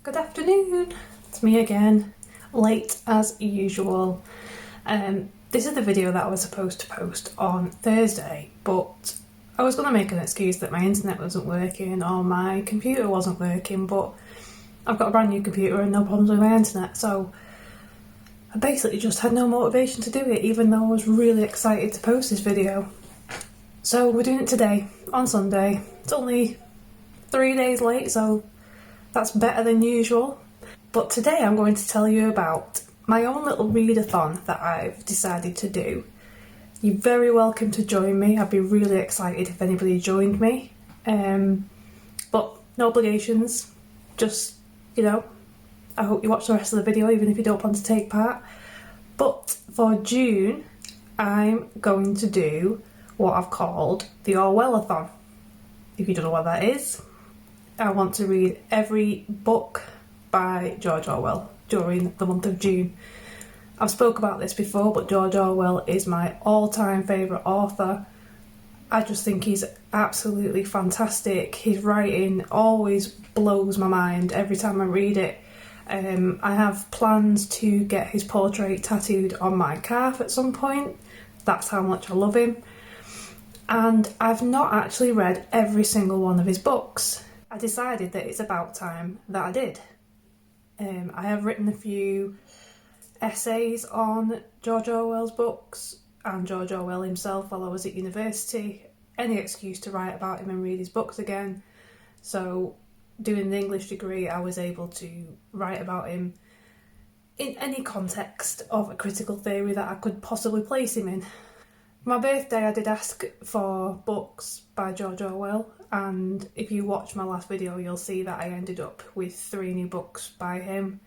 Good afternoon, it's me again, late as usual. This is the video that I was supposed to post on Thursday, but I was going to make an excuse that my internet wasn't working or my computer wasn't working, but I've got a brand new computer and no problems with my internet, so I basically just had no motivation to do it, even though I was really excited to post this video. So we're doing it today, on Sunday. It's only 3 days late, so that's better than usual. But today I'm going to tell you about my own little readathon that I've decided to do. You're very welcome to join me. I'd be really excited if anybody joined me. But no obligations, just, I hope you watch the rest of the video even if you don't plan to take part. But for June, I'm going to do what I've called the Orwellathon. If you don't know what that is, I want to read every book by George Orwell during the month of June. I've spoke about this before, but George Orwell is my all-time favourite author. I just think he's absolutely fantastic. His writing always blows my mind every time I read it. I have plans to get his portrait tattooed on my calf at some point. That's how much I love him. And I've not actually read every single one of his books. I decided that it's about time that I did. I have written a few essays on George Orwell's books and George Orwell himself while I was at university. Any excuse to write about him and read his books again. So doing the English degree, I was able to write about him in any context of a critical theory that I could possibly place him in. For my birthday, I did ask for books by George Orwell, and if you watch my last video, you'll see that I ended up with 3 new books by him.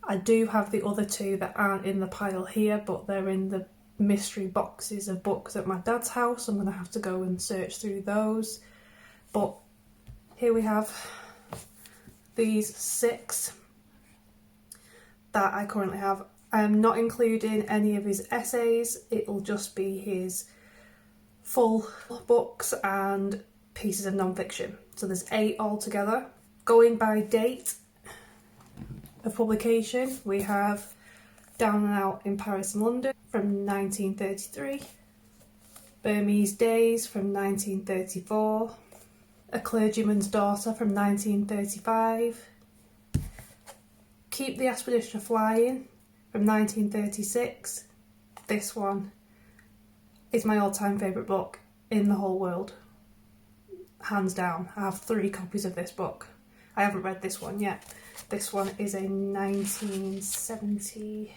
I do have the other 2 that aren't in the pile here, but they're in the mystery boxes of books at my dad's house. I'm going to have to go and search through those. But here we have these 6 that I currently have. I am not including any of his essays. It'll just be his full books and pieces of non-fiction. So there's 8 altogether. Going by date of publication, we have Down and Out in Paris and London from 1933, Burmese Days from 1934, A Clergyman's Daughter from 1935, Keep the Aspidistra Flying from 1936. This one is my all-time favourite book in the whole world. Hands down. I have 3 copies of this book. I haven't read this one yet. This one is a 1970...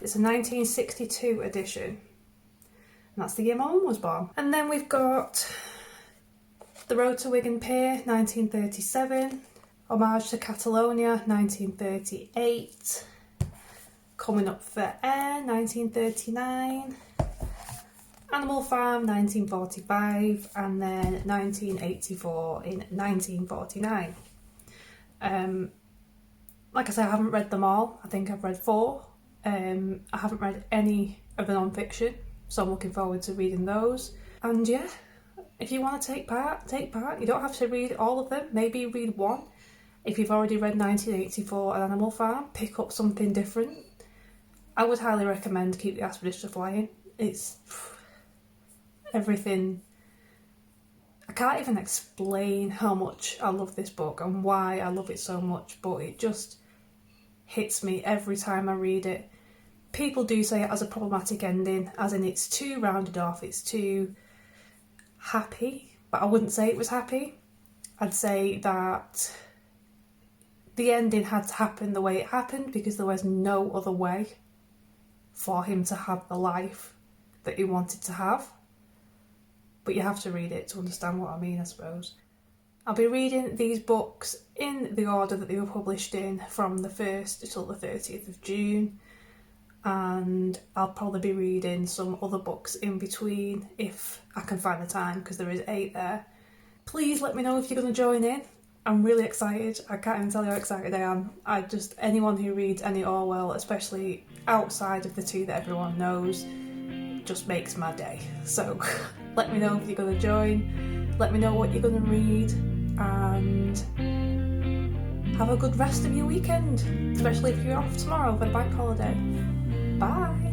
It's a 1962 edition. And that's the year my mum was born. And then we've got The Road to Wigan Pier, 1937. Homage to Catalonia, 1938. Coming Up for Air, 1939. Animal Farm, 1945, and then 1984 in 1949. Like I said, I haven't read them all. I think I've read 4. I haven't read any of the non-fiction, so I'm looking forward to reading those. And yeah, if you want to take part, take part. You don't have to read all of them, maybe read 1. If you've already read 1984 and Animal Farm, pick up something different. I would highly recommend Keep the Aspidistra Flying. It's everything. I can't even explain how much I love this book and why I love it so much, but it just hits me every time I read it. People do say it has a problematic ending, as in it's too rounded off, it's too happy, but I wouldn't say it was happy. I'd say that the ending had to happen the way it happened because there was no other way for him to have the life that he wanted to have. But you have to read it to understand what I mean, I suppose. I'll be reading these books in the order that they were published in from the 1st till the 30th of June. And I'll probably be reading some other books in between if I can find the time, because there is 8 there. Please let me know if you're going to join in. I'm really excited. I can't even tell you how excited I am. Anyone who reads any Orwell, especially outside of the 2 that everyone knows, just makes my day. So let me know if you're going to join. Let me know what you're going to read. And have a good rest of your weekend, especially if you're off tomorrow for the bank holiday. Bye!